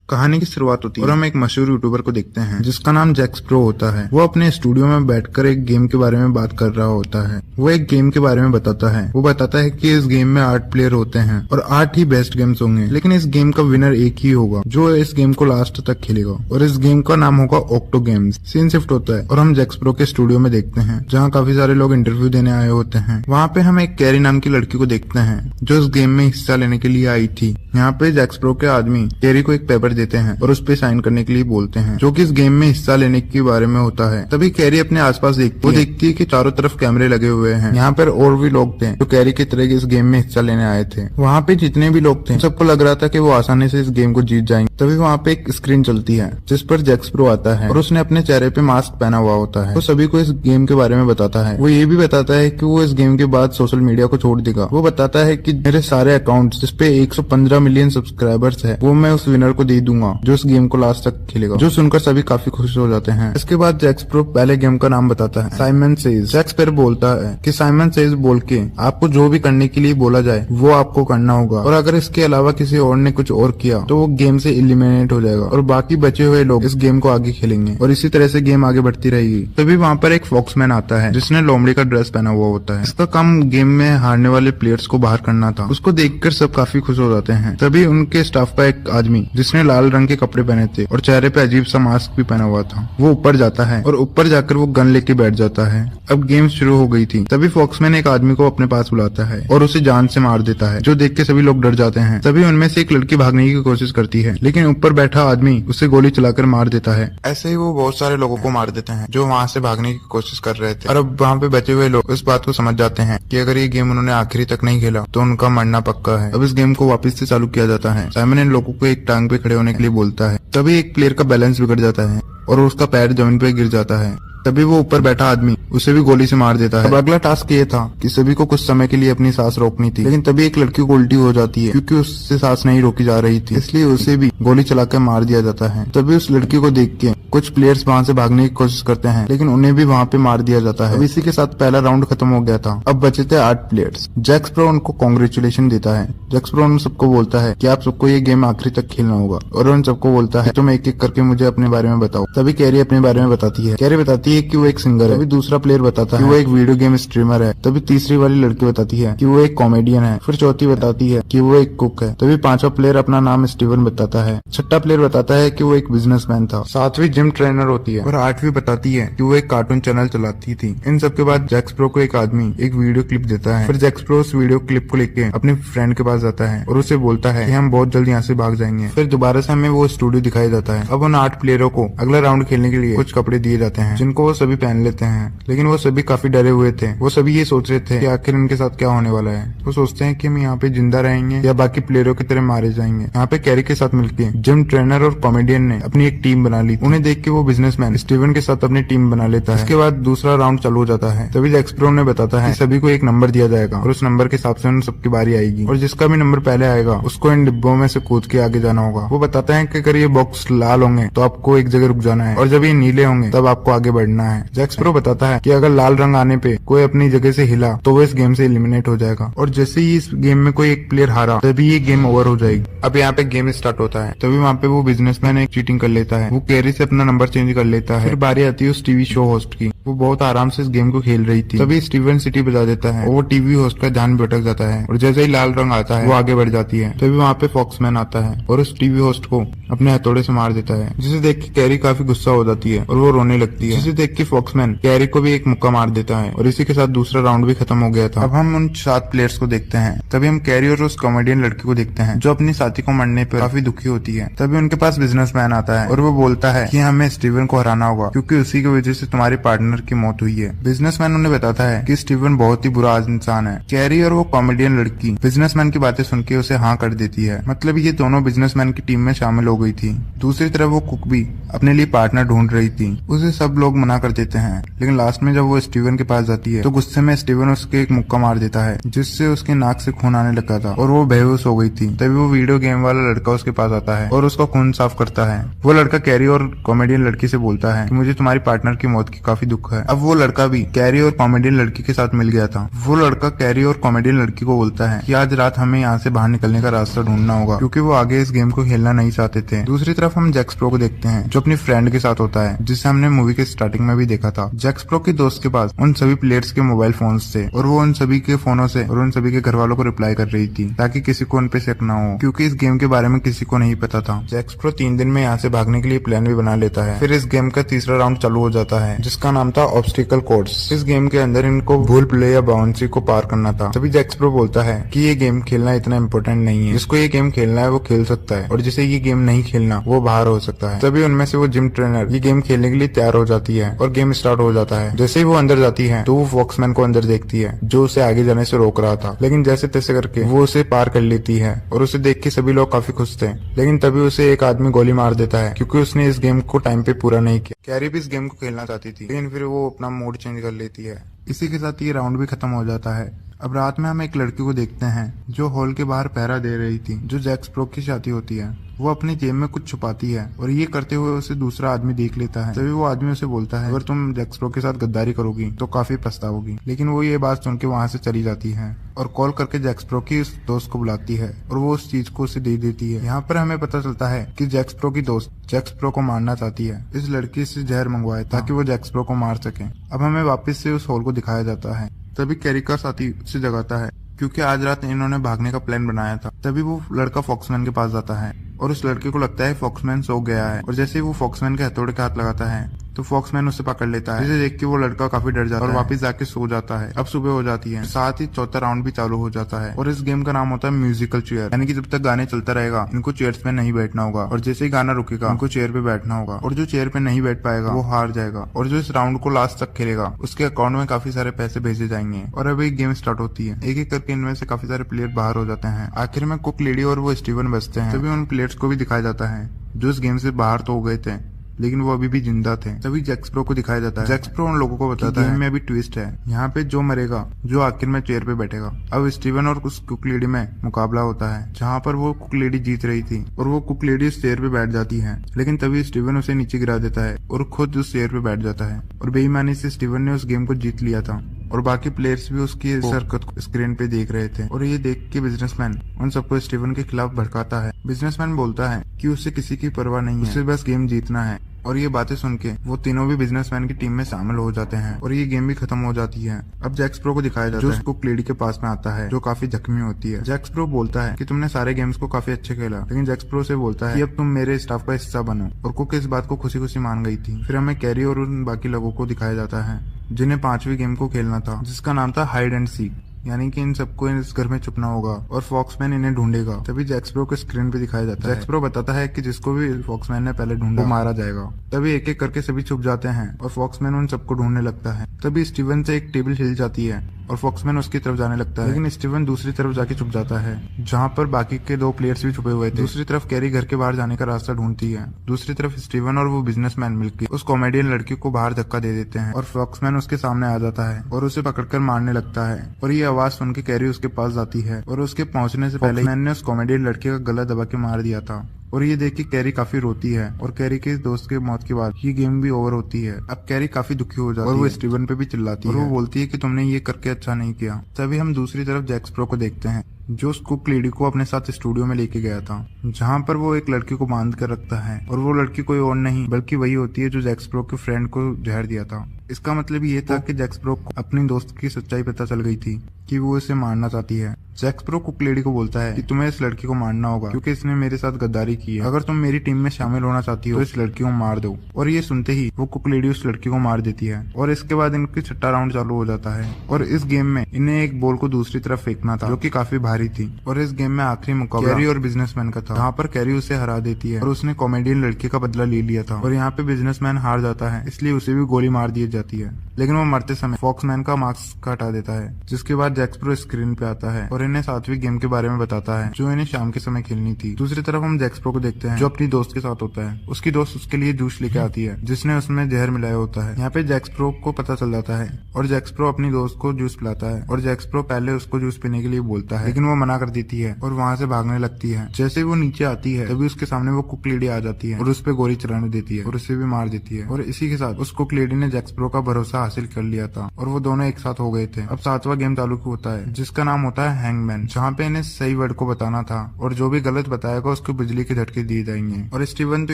कहानी की शुरुआत होती है और हम एक मशहूर यूट्यूबर को देखते हैं जिसका नाम जैक स्प्रो होता है। वो अपने स्टूडियो में बैठकर एक गेम के बारे में बात कर रहा होता है। वो एक गेम के बारे में बताता है। वो बताता है कि इस गेम में 8 प्लेयर होते हैं और 8 ही बेस्ट गेम्स होंगे, लेकिन इस गेम का विनर एक ही होगा जो इस गेम को लास्ट तक खेलेगा और इस गेम का नाम होगा ऑक्टो गेम्स। सीन शिफ्ट होता है और हम जैक स्प्रो के स्टूडियो में देखते हैं जहाँ काफी सारे लोग इंटरव्यू देने आए होते हैं। वहाँ पे हम एक कैरी नाम की लड़की को देखते हैं जो इस गेम में हिस्सा लेने के लिए आई थी। यहाँ पे जैक स्प्रो के आदमी कैरी को एक पेपर देते हैं और उस पे साइन करने के लिए बोलते हैं जो कि इस गेम में हिस्सा लेने के बारे में होता है। तभी कैरी अपने आसपास देखती है कि चारों तरफ कैमरे लगे हुए हैं। यहाँ पर और भी लोग थे जो कैरी की तरह इस गेम में हिस्सा लेने आए थे। वहाँ पे जितने भी लोग थे सबको लग रहा था कि वो आसानी से इस गेम को जीत जाएंगे। तभी वहाँ पे एक स्क्रीन चलती है जिस पर जैक स्प्रो आता है और उसने अपने चेहरे पे मास्क पहना हुआ होता है। वो सभी को इस गेम के बारे में बताता है। वो ये भी बताता है कि वो इस गेम के बाद सोशल मीडिया को छोड़ देगा। वो बताता है कि मेरे सारे अकाउंट्स जिसपे 115 मिलियन सब्सक्राइबर्स है वो मैं उस विनर को दे दूंगा जो इस गेम को लास्ट तक खेलेगा। जो सुनकर सभी काफी खुश हो जाते हैं। इसके बाद जैक स्प्रो पहले गेम का नाम बताता है, साइमन सेज। जैक स्प्रो बोलता है कि साइमन सेज बोल के आपको जो भी करने के लिए बोला जाए वो आपको करना होगा और अगर इसके अलावा किसी और ने कुछ और किया तो वो गेम से एलिमिनेट हो जाएगा और बाकी बचे हुए लोग इस गेम को आगे खेलेंगे और इसी तरह से गेम आगे बढ़ती रहेगी। तभी वहाँ पर एक फॉक्समैन आता है जिसने लोमड़ी का ड्रेस पहना हुआ होता है। इसका काम गेम में हारने वाले प्लेयर्स को बाहर करना था। उसको देखकर सब काफी खुश हो जाते हैं। तभी उनके स्टाफ का एक आदमी जिसने लाल रंग के कपड़े पहने थे और चेहरे पे अजीब सा मास्क भी पहना हुआ था वो ऊपर जाता है और ऊपर जाकर वो गन लेके बैठ जाता है। अब गेम शुरू हो गई थी। तभी फॉक्समैन एक आदमी को अपने पास बुलाता है और उसे जान से मार देता है जो देख के सभी लोग डर जाते हैं। तभी उनमें से एक लड़की भागने की कोशिश करती है लेकिन ऊपर बैठा आदमी उसे गोली चलाकर मार देता है। ऐसे ही वो बहुत सारे लोगों को मार देते हैं जो वहाँ से भागने की कोशिश कर रहे थे और अब वहाँ पे बचे हुए लोग इस बात को समझ जाते हैं कि अगर ये गेम उन्होंने आखिरी तक नहीं खेला तो उनका मरना पक्का है। अब इस गेम को वापस से चालू किया जाता है। साइमन इन लोगों को एक टांग पे खड़े होने के लिए बोलता है। तभी एक प्लेयर का बैलेंस बिगड़ जाता है और उसका पैर जमीन पे गिर जाता है। तभी वो ऊपर बैठा आदमी उसे भी गोली से मार देता है। अब अगला टास्क ये था कि सभी को कुछ समय के लिए अपनी सांस रोकनी थी, लेकिन तभी एक लड़की को उल्टी हो जाती है क्योंकि उससे सांस नहीं रोकी जा रही थी, इसलिए उसे भी गोली चलाकर मार दिया जाता है। तभी उस लड़की को देख के कुछ प्लेयर्स वहाँ से भागने की कोशिश करते हैं लेकिन उन्हें भी वहाँ पे मार दिया जाता है। अब इसी के साथ पहला राउंड खत्म हो गया था। अब बचे थे 8 प्लेयर्स। जैक स्प्रो उनको कॉन्ग्रेचुलेशन देता है। जैक स्प्रो उन सबको बोलता है कि आप सबको ये गेम आखिरी तक खेलना होगा और उन सबको बोलता है तुम एक एक करके मुझे अपने बारे में बताओ। तभी कैरी अपने बारे में बताती है। कैरी बताती है कि वो एक सिंगर है। तभी दूसरा प्लेयर बताता है कि वो एक वीडियो गेम स्ट्रीमर है। तभी तीसरी वाली लड़की बताती है कि वो एक कॉमेडियन है। फिर चौथी बताती है कि वो एक कुक है। तभी पांचवा प्लेयर अपना नाम स्टीवन बताता है। छठा प्लेयर बताता है कि वो एक बिजनेसमैन था। सातवीं जिम ट्रेनर होती है और आठवीं बताती है कि वो एक कार्टून चैनल चलाती थी। इन सब के बाद जैक स्प्रो को एक आदमी एक वीडियो क्लिप देता है। फिर जैक स्प्रो उस वीडियो क्लिप को लेके अपने फ्रेंड के पास जाता है और उसे बोलता है कि हम बहुत जल्द यहाँ से भाग जाएंगे। फिर दोबारा से हमें वो स्टूडियो दिखाई जाता है। अब उन 8 प्लेयरों को अगला राउंड खेलने के लिए कुछ कपड़े दिए जाते हैं जिनको वो सभी पहन लेते हैं, लेकिन वो सभी काफी डरे हुए थे। वो सभी ये सोच रहे थे कि आखिर इनके साथ क्या होने वाला है। वो सोचते हैं कि हम यहाँ पे जिंदा रहेंगे या बाकी प्लेयरों की तरह मारे जाएंगे। यहाँ पे कैरी के साथ मिलके जिम ट्रेनर और कॉमेडियन ने अपनी एक टीम बना ली। उन्हें देख के वो बिजनेसमैन स्टीवन के साथ अपनी टीम बना लेता है। इसके बाद दूसरा राउंड चालू हो जाता है। तभी जैक स्प्रो ने बताता है कि सभी को एक नंबर दिया जाएगा और उस नंबर के हिसाब से उन सबकी बारी आएगी और जिसका भी नंबर पहले आएगा उसको इन डिब्बों में से कूद के आगे जाना होगा। वो बताता है कि अगर ये बॉक्स लाल होंगे तो आपको एक जगह रुक जाना है और जब ये नीले होंगे तब आपको आगे बढ़ना है। जैक स्प्रो बताता है कि अगर लाल रंग आने पे कोई अपनी जगह से हिला तो वो इस गेम से एलिमिनेट हो जाएगा और जैसे ही इस गेम में कोई एक प्लेयर हारा तभी ये गेम ओवर हो जाएगी। अब यहाँ पे गेम स्टार्ट होता है। तभी वहाँ पे वो बिजनेसमैन एक चीटिंग कर लेता है। वो कैरी से अपना नंबर चेंज कर लेता है। फिर बारी आती है उस टीवी शो होस्ट की। वो बहुत आराम से इस गेम को खेल रही थी। तभी स्टीवन सिटी बजा देता है और वो टीवी होस्ट का ध्यान भटक जाता है और जैसे ही लाल रंग आता है वो आगे बढ़ जाती है। तभी वहाँ पे फॉक्समैन आता है और उस टीवी होस्ट को अपने हथौड़े से मार देता है, जिसे देख के कैरी काफी गुस्सा हो जाती है और वो रोने लगती है, जिसे देख के फॉक्समैन कैरी को भी एक मुक्का मार देता है और इसी के साथ दूसरा राउंड भी खत्म हो गया था। अब हम उन 7 प्लेयर्स को देखते हैं। तभी हम कैरी और उस कॉमेडियन लड़की को देखते हैं जो अपनी साथी को मरने पर काफी दुखी होती है। तभी उनके पास बिजनेसमैन आता है और वो बोलता है कि हमें स्टीवन को हराना होगा क्योंकि उसी की वजह से तुम्हारे पार्टनर की मौत हुई है। बिजनेसमैन उन्हें बताता है कि स्टीवन बहुत ही बुरा इंसान है। कैरी और वो कॉमेडियन लड़की बिजनेसमैन की बातें सुन के उसे हाँ कर देती है। मतलब ये दोनों बिजनेसमैन की टीम में शामिल हो गई थी। दूसरी तरफ वो कुक भी अपने लिए पार्टनर ढूंढ रही थी। उसे सब लोग मना कर देते हैं लेकिन लास्ट लास्ट में जब वो स्टीवन के पास जाती है तो गुस्से में स्टीवन उसके एक मुक्का मार देता है जिससे उसके नाक से खून आने लगा था और वो बेहोश हो गई थी। तभी वो वीडियो गेम वाला लड़का उसके पास आता है और उसका खून साफ करता है। वो लड़का कैरी और कॉमेडियन लड़की से बोलता है कि मुझे तुम्हारी पार्टनर की मौत की काफी दुख है। अब वो लड़का भी कैरी और कॉमेडियन लड़की के साथ मिल गया था। वो लड़का कैरी और कॉमेडियन लड़की को बोलता है कि आज रात हमें यहाँ से बाहर निकलने का रास्ता ढूंढना होगा, क्योंकि वो आगे इस गेम को खेलना नहीं चाहते थे। दूसरी तरफ हम जैक स्प्रो को देखते हैं जो अपनी फ्रेंड के साथ होता है, जिसे हमने मूवी के स्टार्टिंग में भी देखा था। जैक स्प्रो की दोस्त के पास उन सभी प्लेयर्स के मोबाइल फोन्स थे और वो उन सभी के फोनों से और उन सभी के घर वालों को रिप्लाई कर रही थी ताकि किसी को उन पे शक न हो, क्योंकि इस गेम के बारे में किसी को नहीं पता था। जैक स्प्रो 3 दिन में यहाँ से भागने के लिए प्लान भी बना लेता है। फिर इस गेम का तीसरा राउंड चालू हो जाता है जिसका नाम था ऑब्स्टिकल कोर्स। इस गेम के अंदर इनको भूल प्ले या बाउंसी को पार करना था। तभी जैक स्प्रो बोलता है कि ये गेम खेलना इतना इम्पोर्टेंट नहीं है, जिसको ये गेम खेलना है वो खेल सकता है और जिसे ये गेम नहीं खेलना वो बाहर हो सकता है। तभी उनमें से वो जिम ट्रेनर ये गेम खेलने के लिए तैयार हो जाती है और गेम स्टार्ट हो जाता है। जैसे ही वो अंदर जाती है तो वो फॉक्समैन को अंदर देखती है जो उसे आगे जाने से रोक रहा था, लेकिन जैसे तैसे करके वो उसे पार कर लेती है और उसे देख के सभी लोग काफी खुश थे। लेकिन तभी उसे एक आदमी गोली मार देता है क्योंकि उसने इस गेम को टाइम पे पूरा नहीं किया। कैरी भी इस गेम को खेलना चाहती थी, लेकिन फिर वो अपना मोड चेंज कर लेती है। इसी के साथ ये राउंड भी खत्म हो जाता है। अब रात में हम एक लड़की को देखते हैं जो हॉल के बाहर पहरा दे रही थी, जो जैक स्प्रो की शादी होती है। वो अपनी जेब में कुछ छुपाती है और ये करते हुए उसे दूसरा आदमी देख लेता है। तभी वो आदमी उसे बोलता है अगर तुम जैक स्प्रो के साथ गद्दारी करोगी तो काफी पछताओगी। लेकिन वो ये बात सुन के वहाँ से चली जाती है और कॉल करके जैक स्प्रो की उस दोस्त को बुलाती है और वो उस चीज को उसे दे देती है। यहाँ पर हमें पता चलता है कि जैक स्प्रो की दोस्त जैक स्प्रो को मारना चाहती है। इस लड़की से जहर मंगवाए ताकि वो जैक स्प्रो को मार सके। अब हमें वापस से उस हॉल को दिखाया जाता है। तभी कैरी का साथी उसे जगाता है क्योंकि आज रात इन्होंने भागने का प्लान बनाया था। तभी वो लड़का फॉक्समैन के पास जाता है और उस लड़के को लगता है फॉक्समैन सो गया है और जैसे ही वो फॉक्समैन के हथौड़े के हाथ लगाता है तो फॉक्समैन उसे पकड़ लेता है, जिसे देख के वो लड़का काफी डर जाता है और वापस जाके सो जाता है। अब सुबह हो जाती है, साथ ही चौथा राउंड भी चालू हो जाता है और इस गेम का नाम होता है म्यूजिकल चेयर, यानी कि जब तक गाने चलता रहेगा इनको चेयर्स पे नहीं बैठना होगा और जैसे ही गाना रुकेगा इनको चेयर पे बैठना होगा और जो चेयर पे नहीं बैठ पाएगा वो हार जाएगा और जो इस राउंड को लास्ट तक खेलेगा उसके अकाउंट में काफी सारे पैसे भेजे जाएंगे। और अब एक गेम स्टार्ट होती है। एक एक करके इनमें से काफी सारे प्लेयर बाहर हो जाते हैं। आखिर में कुक लेडी और वो स्टीवन बचते हैं। तभी उन प्लेयर्स को भी दिखाया जाता है जो इस गेम से बाहर तो हो गए थे लेकिन वो अभी भी जिंदा थे। तभी जैक स्प्रो को दिखाया जाता है। जैक स्प्रो उन लोगों को बताता है गेम में अभी ट्विस्ट है, यहाँ पे जो मरेगा जो आखिर में चेयर पे बैठेगा। अब स्टीवन और उस कुक लेडी में मुकाबला होता है जहाँ पर वो कुक लेडी जीत रही थी और वो कुक लेडी उस चेयर पे बैठ जाती है, लेकिन तभी स्टीवन उसे नीचे गिरा देता है और खुद उस चेयर पे बैठ जाता है और बेईमानी से स्टीवन ने उस गेम को जीत लिया था और बाकी प्लेयर्स भी उसकी हरकत को स्क्रीन पे देख रहे थे। और ये देख के बिजनेसमैन उन सबको स्टीवन के खिलाफ भड़काता है। बिजनेसमैन बोलता है कि उसे किसी की परवाह नहीं है, उसे बस गेम जीतना है। और ये बातें सुन के वो तीनों भी बिजनेसमैन की टीम में शामिल हो जाते हैं और ये गेम भी खत्म हो जाती है। अब जैक स्प्रो को दिखाया जाता है जो कुक लेडी के पास में आता है जो काफी जख्मी होती है। जैक स्प्रो बोलता है कि तुमने सारे गेम्स को काफी अच्छे खेला, लेकिन जैक स्प्रो से बोलता है कि अब तुम मेरे स्टाफ का हिस्सा बनो और कुक इस बात को खुशी खुशी मान गई थी। फिर हमें कैरी और उन बाकी लोगों को दिखाया जाता है जिन्हें 5वीं गेम को खेलना था, जिसका नाम था हाइड एंड सीक, यानी कि इन सबको इस घर में छुपना होगा और फॉक्समैन इन्हें ढूंढेगा। तभी जैक स्प्रो को स्क्रीन पे दिखाया जाता है। जैक स्प्रो बताता है कि जिसको भी फॉक्समैन ने पहले ढूंढा वो मारा जाएगा। तभी एक एक करके सभी छुप जाते हैं और फॉक्समैन उन सबको ढूंढने लगता है। तभी स्टीवन से एक टेबल हिल जाती है और फॉक्समैन उसकी तरफ जाने लगता है, लेकिन स्टीवन दूसरी तरफ जाके छुप जाता है जहाँ पर बाकी के 2 प्लेयर्स भी छुपे हुए थे। दूसरी तरफ कैरी घर के बाहर जाने का रास्ता ढूंढती है। दूसरी तरफ स्टीवन और वो बिजनेसमैन मिलकर उस कॉमेडियन लड़की को बाहर धक्का दे देते हैं और फॉक्समैन उसके सामने आ जाता है और उसे पकड़कर मारने लगता है। और ये आवाज सुन के कैरी उसके पास जाती है और उसके पहुंचने से पहले मैंने उस कॉमेडियन लड़के का गला दबा के मार दिया था। और ये देख के कैरी काफी रोती है और कैरी के इस दोस्त के मौत के बाद ये गेम भी ओवर होती है। अब कैरी काफी दुखी हो जाती है और वो स्टीवन पे भी चिल्लाती है और वो बोलती है कि तुमने ये करके अच्छा नहीं किया। तभी हम दूसरी तरफ जैक स्प्रो को देखते हैं जो उस कुक लेडी को अपने साथ स्टूडियो में लेके गया था, जहाँ पर वो एक लड़की को बांध कर रखता है और वो लड़की कोई और नहीं बल्कि वही होती है जो जैक स्प्रो के फ्रेंड को जहर दिया था। इसका मतलब ये था कि जैक स्प्रो को अपनी दोस्त की सच्चाई पता चल गई थी कि वो इसे मारना चाहती है। जैक स्प्रो कुक लेडी को बोलता है कि तुम्हें इस लड़की को मारना होगा क्योंकि इसने मेरे साथ गद्दारी की है। अगर तुम मेरी टीम में शामिल होना चाहती हो तो इस लड़की को मार दो। और ये सुनते ही वो कुक लेडी उस लड़की को मार देती है और इसके बाद इनकी 6ठा राउंड चालू हो जाता है। और इस गेम में इन्हें एक बॉल को दूसरी तरफ फेंकना था जो कि काफी भारी थी। और इस गेम में आखिरी मुकाबला कैरी और बिजनेसमैन का था, जहाँ पर कैरी उसे हरा देती है और उसने कॉमेडियन लड़के का बदला ले लिया था। और यहाँ पे बिजनेसमैन हार जाता है, इसलिए उसे भी गोली मार दी जाती है, लेकिन वो मरते समय फॉक्समैन का मास्क हटा देता है। जिसके बाद जैक स्प्रो स्क्रीन पे आता है और इन्हें 7वीं गेम के बारे में बताता है जो इन्हें शाम के समय खेलनी थी। दूसरी तरफ हम जैक स्प्रो को देखते हैं जो अपनी दोस्त के साथ होता है। उसकी दोस्त उसके लिए जूस लेके आती है जिसने उसमें जहर मिलाया होता है। यहाँ पे जैक स्प्रो को पता चल जाता है और जैक स्प्रो अपनी दोस्त को जूस पिलाता है और जैक स्प्रो पहले उसको जूस पीने के लिए बोलता है लेकिन वो मना कर देती है और वहाँ से भागने लगती है। जैसे वो नीचे आती है तभी उसके सामने वो कुक लेडी आ जाती है और उस पर गोली चलाने देती है और उसे भी मार देती है। और इसी के साथ उस कुक लेडी ने जैक स्प्रो का भरोसा हासिल कर लिया था और वो दोनों एक साथ हो गए थे। अब 7वां गेम चालू होता है जिसका नाम होता है हैंगमैन, जहाँ पे इन्हें सही वर्ड को बताना था और जो भी गलत बताएगा उसको बिजली के झटके दिए जाएंगे। और स्टीवन तो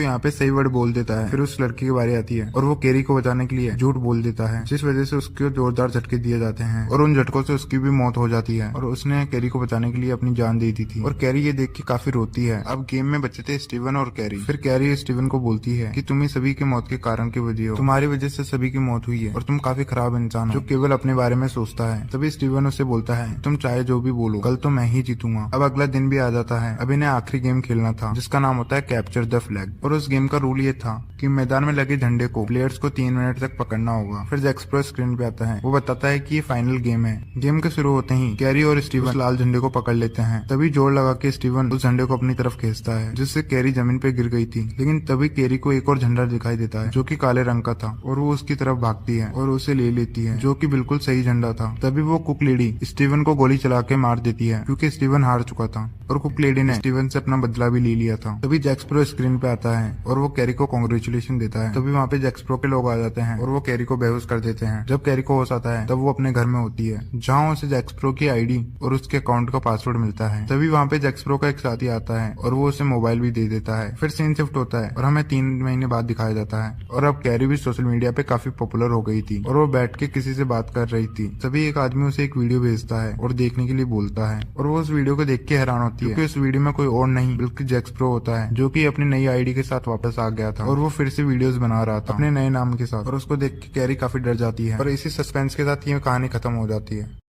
यहाँ पे सही वर्ड बोल देता है। फिर उस लड़की की बारी आती है और वो कैरी को बचाने के लिए झूठ बोल देता है जिस वजह से उसको जोरदार झटके दिए जाते हैं और उन झटकों से उसकी भी मौत हो जाती है। और उसने कैरी को बचाने के लिए अपनी जान दे दी थी और कैरी ये देख के काफी रोती है। अब गेम में बचे थे स्टीवन और कैरी। फिर कैरी स्टीवन को बोलती है कि तुम ही सभी की मौत के कारण की वजह हो, तुम्हारी वजह से सभी की मौत हुई है और तुम काफी खराब इंसान हो जो केवल अपने बारे में सोचता है। तभी स्टीवन उसे बोलता है तुम चाहे जो भी बोलो कल तो मैं ही जीतूंगा। अब अगला दिन भी आ जाता है। अब इन्हें आखिरी गेम खेलना था जिसका नाम होता है कैप्चर द फ्लैग। और उस गेम का रूल ये था कि मैदान में लगे झंडे को प्लेयर्स को 3 मिनट तक पकड़ना होगा। फिर जैक स्प्रो स्क्रीन पे आता है, वो बताता है कि ये फाइनल गेम है। गेम के शुरू होते ही कैरी और स्टीवन उस लाल झंडे को पकड़ लेते हैं। तभी जोर लगा के स्टीवन उस झंडे को अपनी तरफ खींचता है जिससे कैरी जमीन पे गिर गई थी। लेकिन तभी कैरी को एक और झंडा दिखाई देता है जो कि काले रंग का था और वो उसकी तरफ भागती है और उसे ले लेती है जो कि बिल्कुल सही झंडा था। तभी वो कुक लेडी स्टीवन को गोली चला के मार देती है क्योंकि स्टीवन हार चुका था और कुक लेडी ने स्टीवन से अपना बदला भी ले लिया था। तभी जैक स्प्रो स्क्रीन पे आता है और वो कैरी को कांग्रेचुलेशन देता है। तभी वहाँ पे जैक स्प्रो के लोग आ जाते हैं और वो कैरी को बेहोश कर देते हैं। जब कैरी को होश आता है तब वो अपने घर में होती है जहाँ उसे जैक स्प्रो की आईडी और उसके अकाउंट का पासवर्ड मिलता है। तभी वहाँ पे जैक स्प्रो का एक साथी आता है और वो उसे मोबाइल भी दे देता है। फिर सीन शिफ्ट होता है और हमें 3 महीने बाद दिखाया जाता है और अब कैरी भी सोशल मीडिया पे काफी पॉपुलर हो गई थी और वो बैठ के किसी से बात कर रही थी। तभी एक आदमी उसे एक वीडियो भेजता है और देखने के लिए बोलता है और वो उस वीडियो को देख के हैरान होती है क्योंकि उस वीडियो में कोई और नहीं बल्कि जैक स्प्रो होता है जो कि अपनी नई आईडी के साथ वापस आ गया था और वो फिर से वीडियोस बना रहा था अपने नए नाम के साथ। और उसको देख के कैरी काफी डर जाती है और इसी सस्पेंस के साथ ये कहानी खत्म हो जाती है।